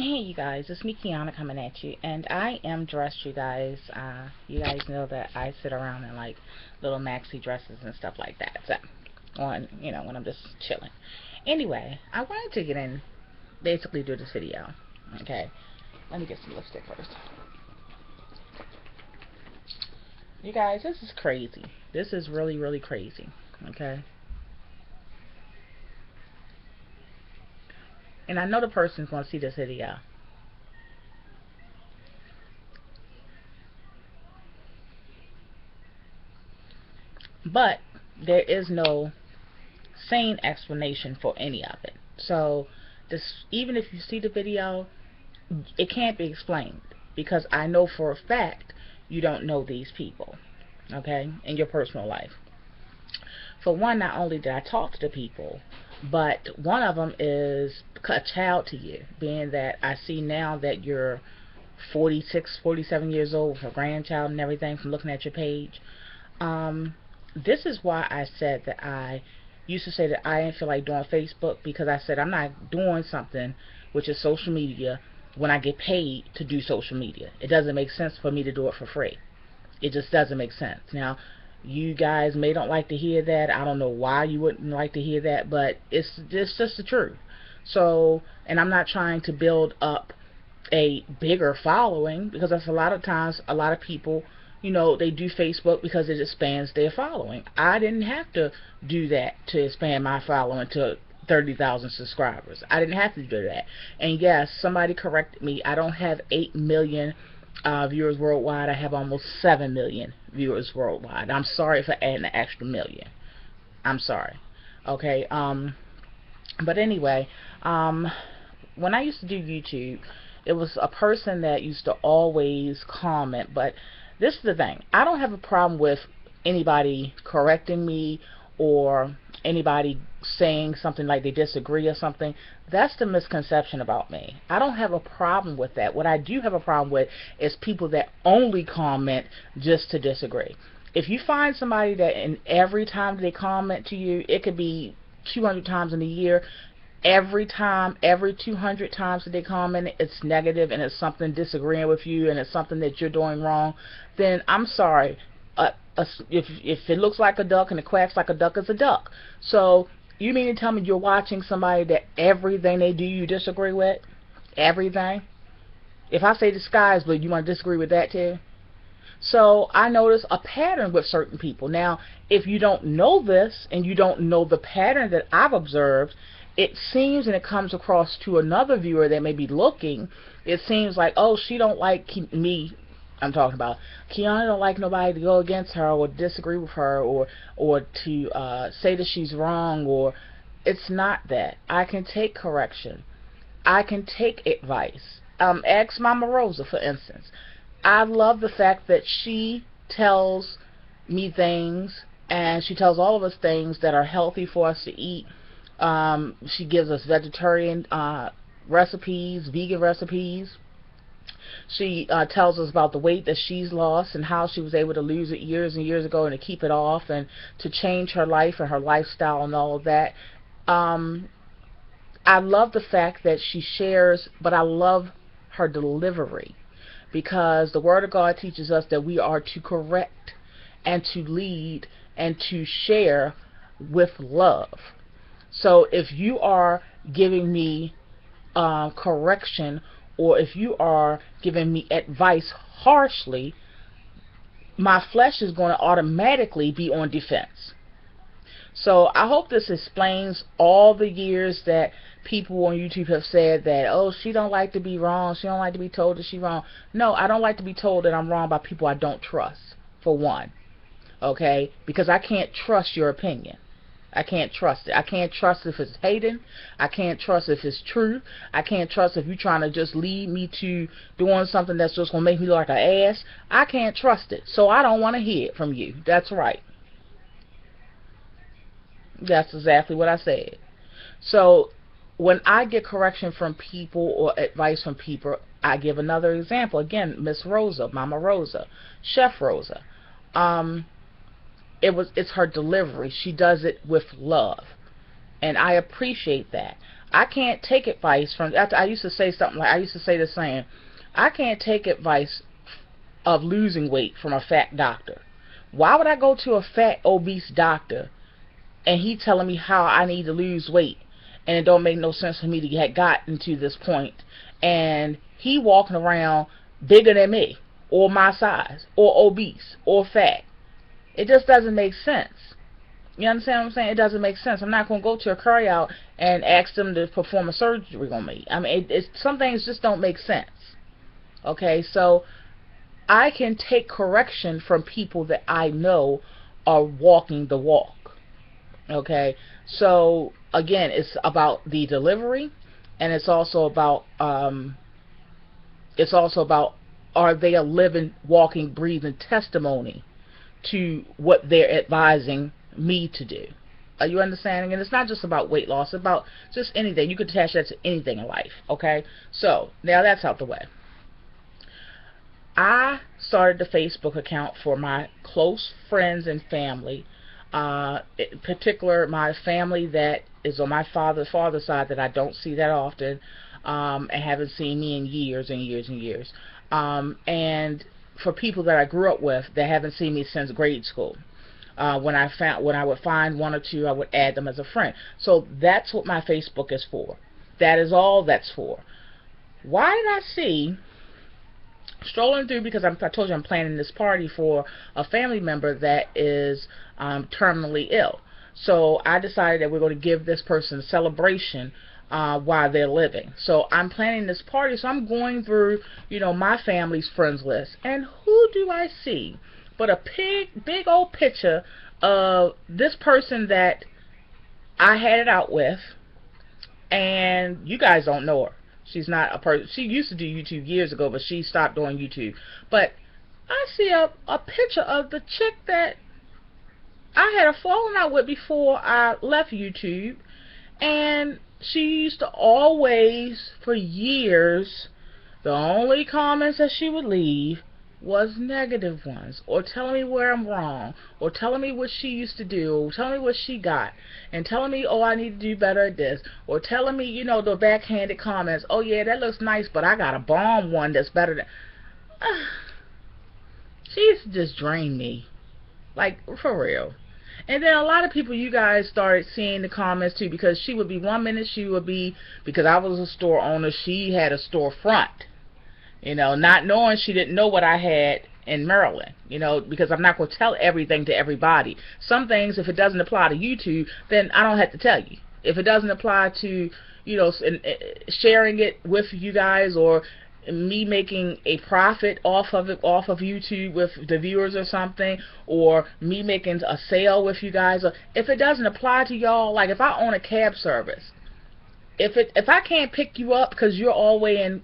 Hey you guys, it's me Kiana coming at you, and I am dressed, you guys. You guys know that I sit around in like little maxi dresses and stuff like that. So, when I'm just chilling. Anyway, I wanted to get in, basically do this video. Okay, let me get some lipstick first. You guys, this is crazy. This is really, really crazy. Okay, and I know the person's gonna see this video. But there is no sane explanation for any of it. So this, even if you see the video, it can't be explained because I know for a fact you don't know these people, okay, in your personal life. For one, not only did I talk to the people, but one of them is a child to you, being that I see now that you're 46, 47 years old with a grandchild and everything from looking at your page. This is why I said that I used to say that I didn't feel like doing Facebook, because I said I'm not doing something which is social media when I get paid to do social media. It doesn't make sense for me to do it for free. It just doesn't make sense. Now, you guys may don't like to hear that. I don't know why you wouldn't like to hear that, but it's just the truth. So, and I'm not trying to build up a bigger following, because that's a lot of times a lot of people, they do Facebook because it expands their following. I didn't have to do that to expand my following to 30,000 subscribers. I didn't have to do that. And yes, somebody corrected me. I don't have 8 million viewers worldwide. I have almost 7 million viewers worldwide. I'm sorry for adding an extra million. I'm sorry. Okay. But anyway, when I used to do YouTube, it was a person that used to always comment. But this is the thing. I don't have a problem with anybody correcting me or anybody saying something like they disagree or something. That's the misconception about me. I don't have a problem with that. What I do have a problem with is people that only comment just to disagree. If you find somebody that in every time they comment to you, it could be 200 times in a year, every time, every 200 times that they comment, it's negative and it's something disagreeing with you and it's something that you're doing wrong, then I'm sorry. If it looks like a duck and it quacks like a duck, it's a duck. So you mean to tell me you're watching somebody that everything they do you disagree with? Everything? If I say the sky is blue, you want to disagree with that too? So I notice a pattern with certain people. Now, if you don't know this and you don't know the pattern that I've observed, it seems, and it comes across to another viewer that may be looking, it seems like, oh, she don't like me. I'm talking about Kiana don't like nobody to go against her or disagree with her or to say that she's wrong. Or it's not that. I can take correction. I can take advice. Ask Mama Rosa, for instance. I love the fact that she tells me things, and she tells all of us things that are healthy for us to eat. She gives us vegetarian recipes, vegan recipes. She tells us about the weight that she's lost and how she was able to lose it years and years ago and to keep it off and to change her life and her lifestyle and all of that. I love the fact that she shares, but I love her delivery, because the Word of God teaches us that we are to correct and to lead and to share with love. So if you are giving me correction, or if you are giving me advice harshly, my flesh is going to automatically be on defense. So I hope this explains all the years that people on YouTube have said that, oh, she don't like to be wrong, she don't like to be told that she's wrong. No, I don't like to be told that I'm wrong by people I don't trust, for one. Okay? Because I can't trust your opinion. I can't trust it. I can't trust if it's hating. I can't trust if it's true. I can't trust if you're trying to just lead me to doing something that's just going to make me look like an ass. I can't trust it. So I don't want to hear it from you. That's right. That's exactly what I said. So when I get correction from people or advice from people, I give another example. Again, Miss Rosa, Mama Rosa, Chef Rosa. It's her delivery. She does it with love, and I appreciate that. I can't take advice from, after I used to say something like, I used to say this saying, I can't take advice of losing weight from a fat doctor. Why would I go to a fat, obese doctor and he telling me how I need to lose weight, and it don't make no sense for me to get gotten to this point, and he walking around bigger than me, or my size, or obese, or fat? It just doesn't make sense. You understand what I'm saying? It doesn't make sense. I'm not going to go to a carry out and ask them to perform a surgery on me. I mean, some things just don't make sense. Okay, so I can take correction from people that I know are walking the walk. Okay, so again, it's about the delivery, and it's also about are they a living, walking, breathing testimony to what they're advising me to do. Are you understanding? And it's not just about weight loss, it's about just anything. You could attach that to anything in life. Okay, so now that's out the way. I started the Facebook account for my close friends and family, in particular my family that is on my father's side that I don't see that often, and haven't seen me in years and years and years, and for people that I grew up with that haven't seen me since grade school. When I would find one or two, I would add them as a friend. So that's what my Facebook is for. That is all that's for. Why did I see, strolling through, because I told you I'm planning this party for a family member that is terminally ill. So I decided that we're going to give this person a celebration while they're living. So I'm planning this party, so I'm going through, my family's friends list. And who do I see but a big old picture of this person that I had it out with, and you guys don't know her. She's not a person. She used to do YouTube years ago, but she stopped doing YouTube. But I see a picture of the chick that I had a falling out with before I left YouTube, and she used to always, for years, the only comments that she would leave was negative ones, or telling me where I'm wrong, or telling me what she used to do, or telling me what she got, and telling me, oh, I need to do better at this, or telling me, the backhanded comments, oh yeah, that looks nice, but I got a bomb one that's better than. She used to just drain me, like, for real. And then a lot of people, you guys started seeing the comments too, because she would be, one minute she would be, because I was a store owner, she had a storefront. Not knowing, she didn't know what I had in Maryland, because I'm not going to tell everything to everybody. Some things, if it doesn't apply to YouTube, then I don't have to tell you. If it doesn't apply to, sharing it with you guys, or me making a profit off of YouTube with the viewers or something, or me making a sale with you guys, or if it doesn't apply to y'all, like if I own a cab service, if I can't pick you up because you're all the way in,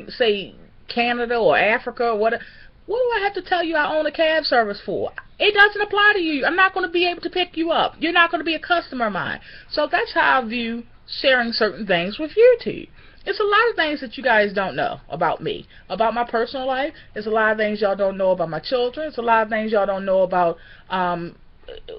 say, Canada or Africa or what do I have to tell you I own a cab service for? It doesn't apply to you. I'm not going to be able to pick you up. You're not going to be a customer of mine. So that's how I view sharing certain things with YouTube. It's a lot of things that you guys don't know about me, about my personal life. There's a lot of things y'all don't know about my children. It's a lot of things y'all don't know about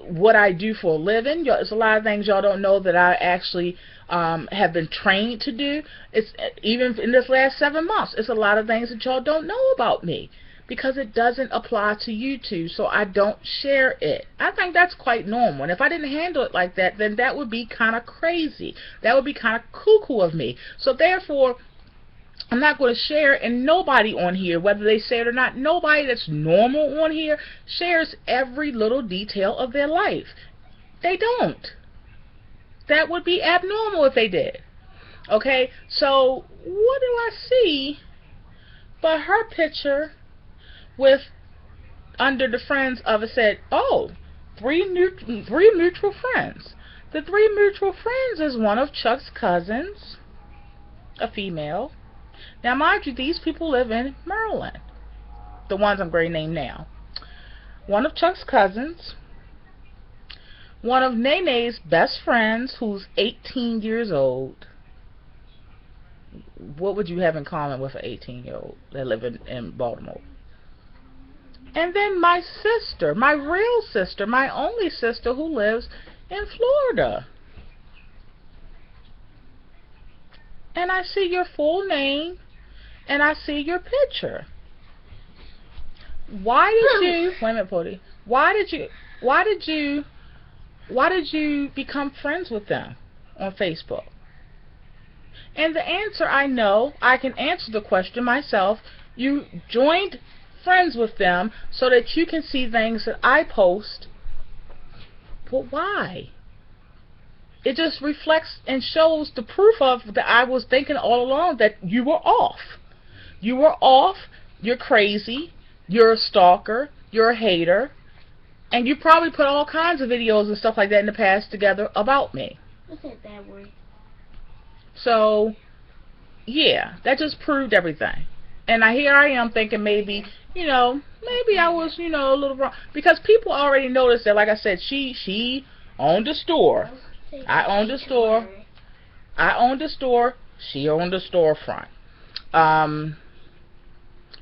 what I do for a living. It's a lot of things y'all don't know that I actually have been trained to do. It's even in this last 7 months, it's a lot of things that y'all don't know about me, because it doesn't apply to YouTube, so I don't share it. I think that's quite normal, and if I didn't handle it like that, then that would be kind of crazy. That would be kind of cuckoo of me. So therefore, I'm not going to share, and nobody on here, whether they say it or not, nobody that's normal on here shares every little detail of their life. They don't. That would be abnormal if they did. Okay, so what do I see but her picture with, under the friends of it, said, oh, three mutual friends. The three mutual friends is one of Chuck's cousins, a female. Now, mind you, these people live in Maryland, the ones I'm going to name now. One of Chuck's cousins, one of Nene's best friends, who's 18 years old. What would you have in common with an 18-year-old that live in Baltimore? And then my sister, my real sister, my only sister, who lives in Florida. and I see your full name, and I see your picture. Why did you, wait a minute, Pody, why did you become friends with them on Facebook? And the answer, I know, I can answer the question myself. You joined friends with them so that you can see things that I post. But why? It just reflects and shows the proof of that I was thinking all along that you were off. You were off, you're crazy, you're a stalker, you're a hater, and you probably put all kinds of videos and stuff like that in the past together about me. What's that bad word? So, yeah, that just proved everything. And here I am thinking maybe, maybe I was, a little wrong. Because people already noticed that, like I said, she owned the store. I owned the store. She owned the storefront.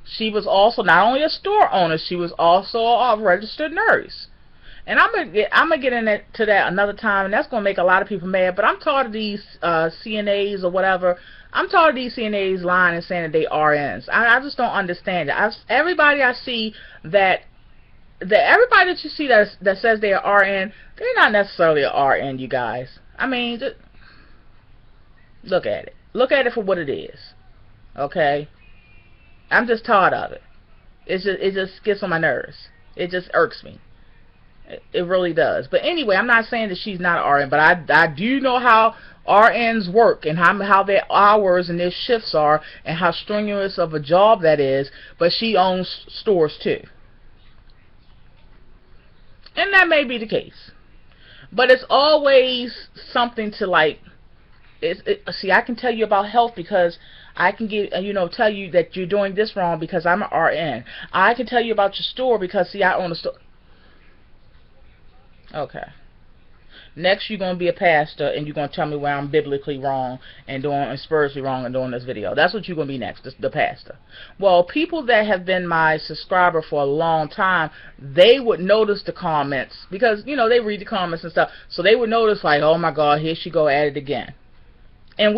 She was also not only a store owner, she was also a registered nurse. And I'm gonna get into that another time, and that's gonna make a lot of people mad. But I'm tired of these CNAs or whatever. I'm tired of these CNAs lying and saying that they RNs. I just don't understand it. Everybody I see everybody that you see that says they are RN, they're not necessarily a RN, you guys. I mean, just look at it. Look at it for what it is. Okay? I'm just tired of it. It just gets on my nerves. It just irks me. It really does. But anyway, I'm not saying that she's not an RN, but I do know how RNs work and how their hours and their shifts are and how strenuous of a job that is. But she owns stores too. And that may be the case. But it's always something to like, see, I can tell you about health because I can tell you that you're doing this wrong because I'm an RN. I can tell you about your store because, see, I own a store. Okay. Next, you're going to be a pastor and you're going to tell me where I'm biblically wrong and spiritually wrong and doing this video. That's what you're going to be next, the pastor. Well, people that have been my subscriber for a long time, they would notice the comments because, they read the comments and stuff. So they would notice like, oh my God, here she go at it again. And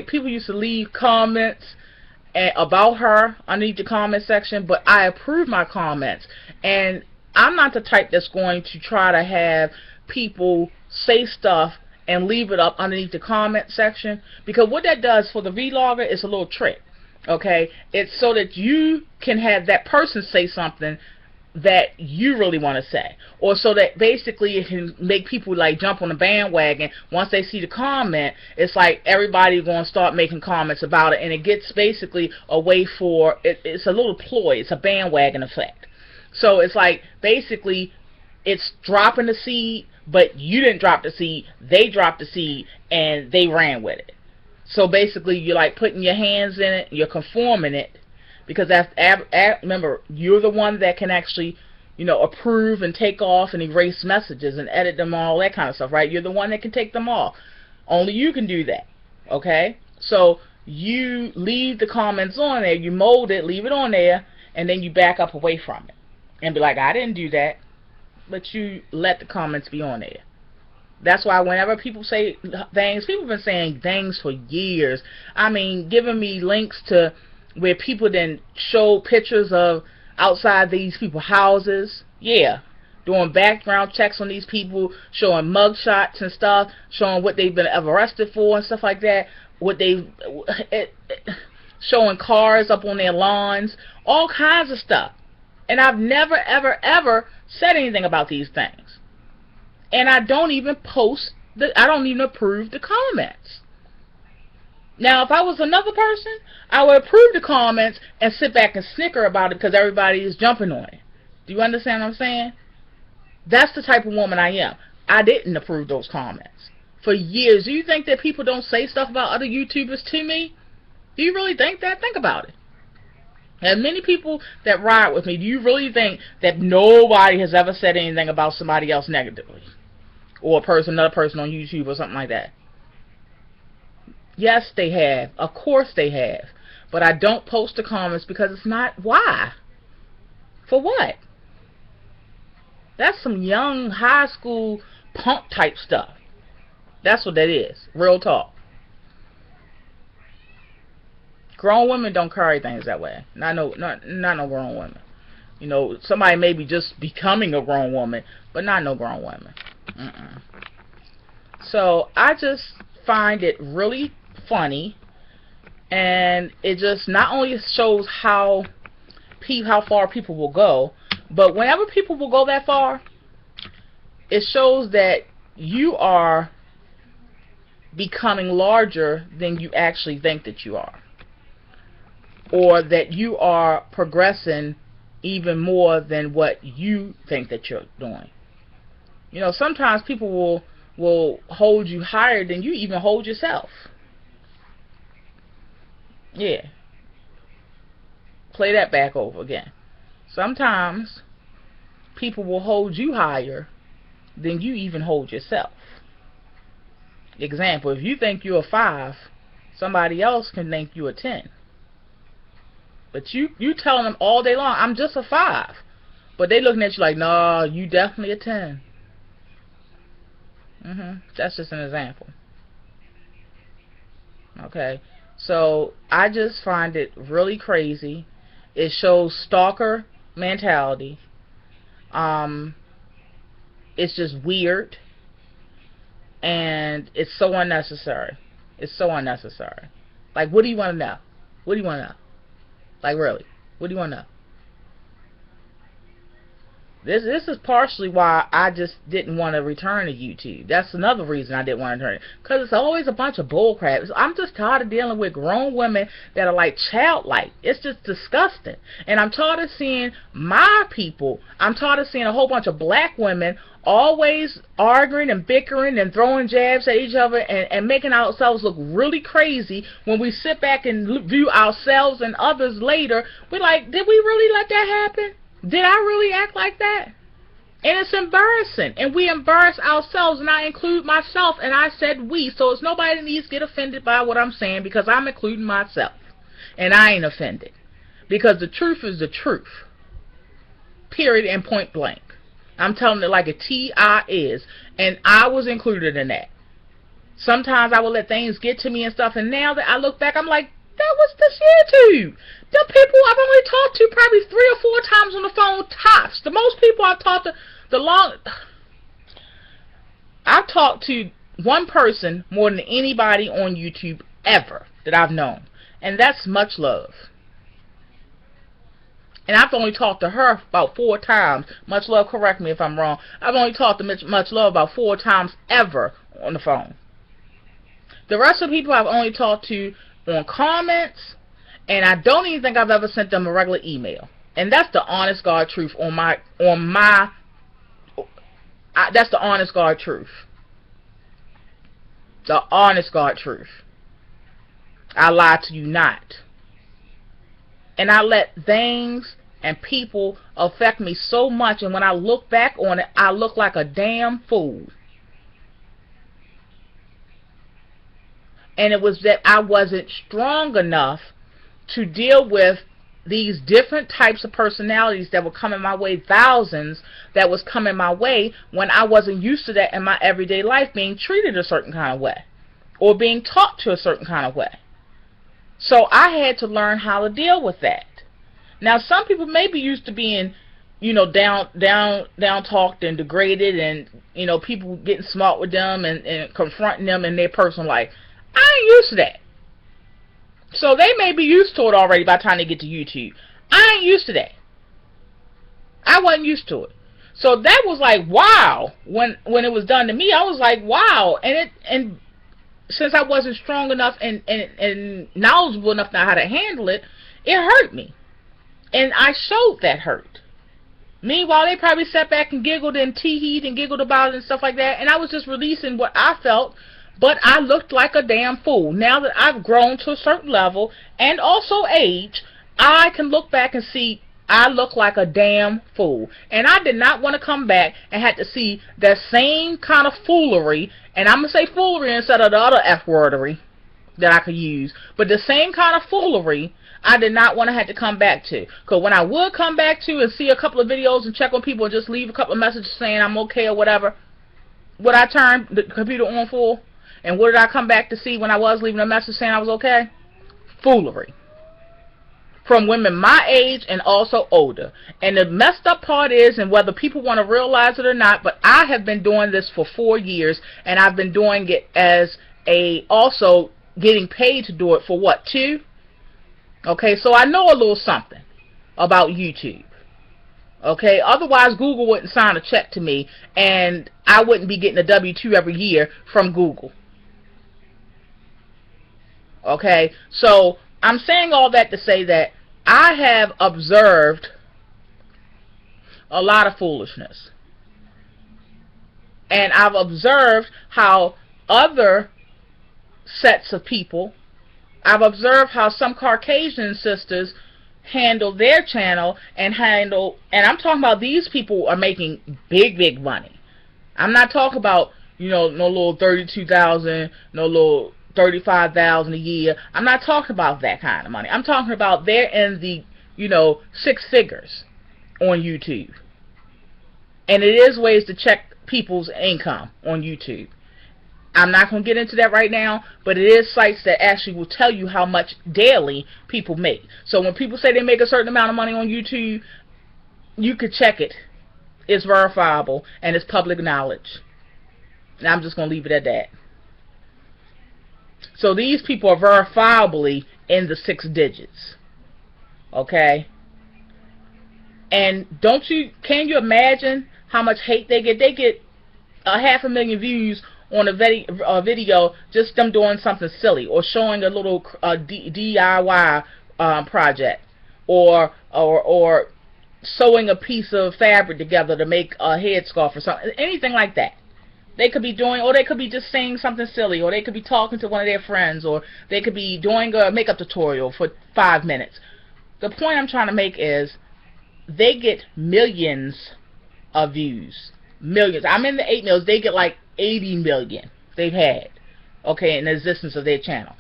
people used to leave comments about her underneath the comment section, but I approve my comments. And I'm not the type that's going to try to have people say stuff and leave it up underneath the comment section, because what that does for the vlogger is a little trick. Okay, it's so that you can have that person say something that you really want to say, or so that basically it can make people like jump on the bandwagon. Once they see the comment, it's like everybody's going to start making comments about it, and it gets basically a way for it's a little ploy. It's a bandwagon effect. So it's like basically it's dropping the seed, but you didn't drop the seed. They dropped the seed and they ran with it. So basically you're like putting your hands in it, you're conforming it, because remember, you're the one that can actually approve and take off and erase messages and edit them, all that kind of stuff, right? You're the one that can take them off. Only you can do that. Okay? So you leave the comments on there, you mold it, leave it on there, and then you back up away from it and be like, I didn't do that. But you let the comments be on there. That's why whenever people say things, people have been saying things for years. I mean, giving me links to where people then show pictures of outside these people's houses. Yeah. Doing background checks on these people, showing mug shots and stuff, showing what they've been arrested for and stuff like that. Showing cars up on their lawns, all kinds of stuff. And I've never, ever, ever said anything about these things. And I don't even I don't even approve the comments. Now, if I was another person, I would approve the comments and sit back and snicker about it because everybody is jumping on it. Do you understand what I'm saying? That's the type of woman I am. I didn't approve those comments for years. Do you think that people don't say stuff about other YouTubers to me? Do you really think that? Think about it. And many people that ride with me, do you really think that nobody has ever said anything about somebody else negatively? Or another person on YouTube or something like that? Yes, they have. Of course they have. But I don't post the comments because it's not. Why? For what? That's some young high school punk type stuff. That's what that is. Real talk. Grown women don't carry things that way. Not no grown women. You know, somebody may be just becoming a grown woman, but not no grown women. So I just find it really funny, and it just not only shows how far people will go, but whenever people will go that far, it shows that you are becoming larger than you actually think that you are, or that you are progressing even more than what you think that you're doing. You know, sometimes people will hold you higher than you even hold yourself. Yeah. Play that back over again. Sometimes people will hold you higher than you even hold yourself. Example, if you think you're a 5, somebody else can think you're a 10. But you telling them all day long, I'm just a 5. But they looking at you like, no, you definitely a 10. That's just an example. Okay. So I just find it really crazy. It shows stalker mentality. It's just weird. And it's so unnecessary. It's so unnecessary. Like, what do you want to know? What do you want to know? Like, really, what do you want to know? This is partially why I just didn't want to return to YouTube. That's another reason I didn't want to return it. Because it's always a bunch of bullcrap. I'm just tired of dealing with grown women that are like childlike. It's just disgusting. And I'm tired of seeing my people. I'm tired of seeing a whole bunch of black women always arguing and bickering and throwing jabs at each other and making ourselves look really crazy when we sit back and view ourselves and others later. We're like, did we really let that happen? Did I really act like that? And it's embarrassing. And we embarrass ourselves, and I include myself, and I said we. So it's nobody that needs to get offended by what I'm saying, because I'm including myself. And I ain't offended. Because the truth is the truth. Period and point blank. I'm telling it like a T.I. is. And I was included in that. Sometimes I will let things get to me and stuff, and now that I look back, I'm like, that was this YouTube. The people I've only talked to probably 3 or 4 times on the phone tops. The most people I've talked to, I've talked to one person more than anybody on YouTube ever that I've known. And that's Much Love. And I've only talked to her about 4 times. Much Love, correct me if I'm wrong. I've only talked to Much Love about 4 times ever on the phone. The rest of the people I've only talked to on comments, and I don't even think I've ever sent them a regular email. And that's the honest God truth that's the honest God truth. The honest God truth. I lie to you not. And I let things and people affect me so much, and when I look back on it, I look like a damn fool. And it was that I wasn't strong enough to deal with these different types of personalities that were coming my way, thousands that was coming my way, when I wasn't used to that in my everyday life, being treated a certain kind of way or being taught to a certain kind of way. So I had to learn how to deal with that. Now, some people may be used to being, you know, down talked and degraded, and, you know, people getting smart with them and confronting them in their personal life. I ain't used to that. So they may be used to it already by the time they get to YouTube. I ain't used to that. I wasn't used to it. So that was like, wow. When it was done to me, I was like, wow. And since I wasn't strong enough and knowledgeable enough now how to handle it, it hurt me. And I showed that hurt. Meanwhile, they probably sat back and giggled and tee-heed and giggled about it and stuff like that. And I was just releasing what I felt. But I looked like a damn fool. Now that I've grown to a certain level and also age, I can look back and see I look like a damn fool. And I did not want to come back and had to see that same kind of foolery. And I'm going to say foolery instead of the other F-wordery that I could use. But the same kind of foolery I did not want to have to come back to. Because when I would come back to and see a couple of videos and check on people and just leave a couple of messages saying I'm okay or whatever, would I turn the computer on full? And what did I come back to see when I was leaving a message saying I was okay? Foolery. from women my age and also older. And the messed up part is, and whether people want to realize it or not, but I have been doing this for 4 years, and I've been doing it as also getting paid to do it for what, 2? Okay, so I know a little something about YouTube. Okay, otherwise Google wouldn't sign a check to me, and I wouldn't be getting a W-2 every year from Google. Okay, so I'm saying all that to say that I have observed a lot of foolishness. And I've observed how other sets of people, I've observed how some Caucasian sisters handle their channel and I'm talking about these people are making big money. I'm not talking about, no little 32,000, no little 35,000 a year. I'm not talking about that kind of money. I'm talking about they're in the, 6 figures on YouTube. And it is ways to check people's income on YouTube. I'm not going to get into that right now, but it is sites that actually will tell you how much daily people make. So when people say they make a certain amount of money on YouTube, you could check it. It's verifiable, and it's public knowledge. And I'm just going to leave it at that. So these people are verifiably in the 6 digits. Okay? And can you imagine how much hate they get? They get 500,000 views on a video, just them doing something silly, or showing a little DIY project, or sewing a piece of fabric together to make a headscarf or something, anything like that. They could be doing, or they could be just saying something silly, or they could be talking to one of their friends, or they could be doing a makeup tutorial for 5 minutes. The point I'm trying to make is they get millions of views. Millions. I'm in the 8 millions. They get like 80 million they've had, okay, in the existence of their channel.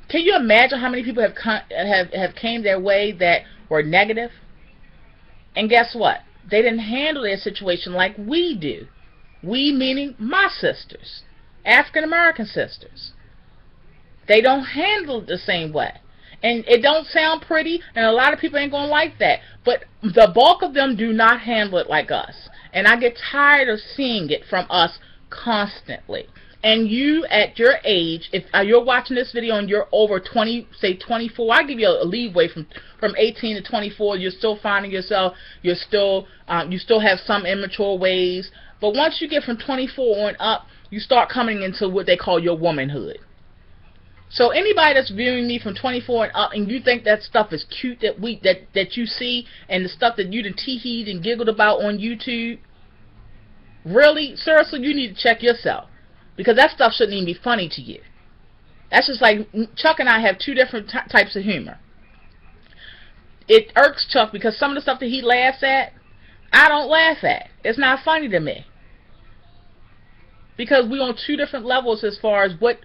Can you imagine how many people have came their way that were negative? And guess what? They didn't handle their situation like we do. We meaning my sisters, African American sisters. They don't handle it the same way. And it don't sound pretty, and a lot of people ain't gonna like that. But the bulk of them do not handle it like us. And I get tired of seeing it from us constantly. And you, at your age, if you're watching this video and you're over 20, say 24, I give you a leeway from 18 to 24. You're still finding yourself. You still have some immature ways. But once you get from 24 on up, you start coming into what they call your womanhood. So anybody that's viewing me from 24 and up, and you think that stuff is cute that you see, and the stuff that you done tee-heed and giggled about on YouTube, really, seriously, you need to check yourself, because that stuff shouldn't even be funny to you. That's just like Chuck and I have 2 different types of humor. It irks Chuck because some of the stuff that he laughs at, I don't laugh at. It's not funny to me. Because we're on 2 different levels as far as what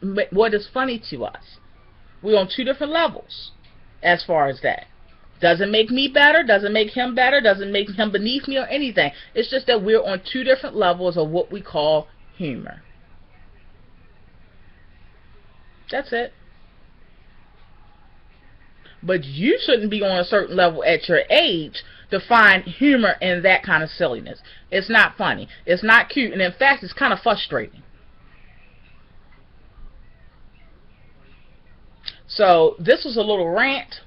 is funny to us. We're on 2 different levels as far as that. Doesn't make me better, doesn't make him better, doesn't make him beneath me or anything. It's just that we're on 2 different levels of what we call humor. That's it. But you shouldn't be on a certain level at your age to find humor in that kind of silliness. It's not funny. It's not cute. And in fact, it's kind of frustrating. So this was a little rant.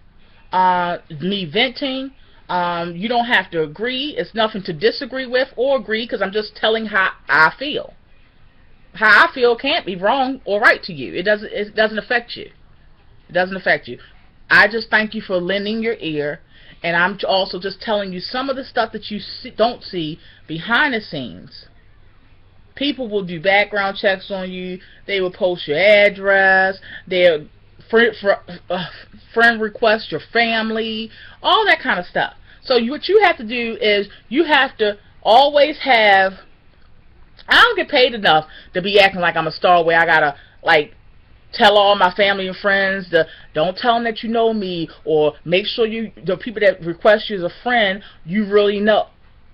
Me venting. You don't have to agree. It's nothing to disagree with or agree, because I'm just telling how I feel. How I feel can't be wrong or right to you. It doesn't affect you. It doesn't affect you. I just thank you for lending your ear, and I'm also just telling you some of the stuff that you don't see behind the scenes. People will do background checks on you. They will post your address. They'll friend request your family, all that kind of stuff. So what you have to do is you have to always have. I don't get paid enough to be acting like I'm a star where I gotta like tell all my family and friends to don't tell them that you know me, or make sure the people that request you as a friend you really know.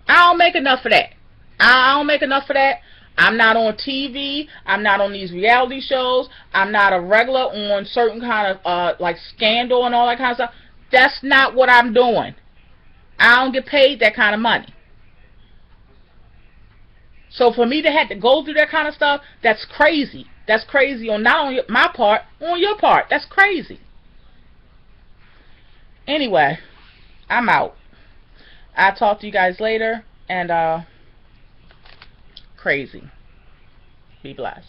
I don't make enough of that. I don't make enough of that. I'm not on TV. I'm not on these reality shows. I'm not a regular on certain kind of like Scandal and all that kind of stuff. That's not what I'm doing. I don't get paid that kind of money. So for me to have to go through that kind of stuff, that's crazy. That's crazy on not on my part, on your part. That's crazy. Anyway, I'm out. I'll talk to you guys later, and crazy. Be blessed.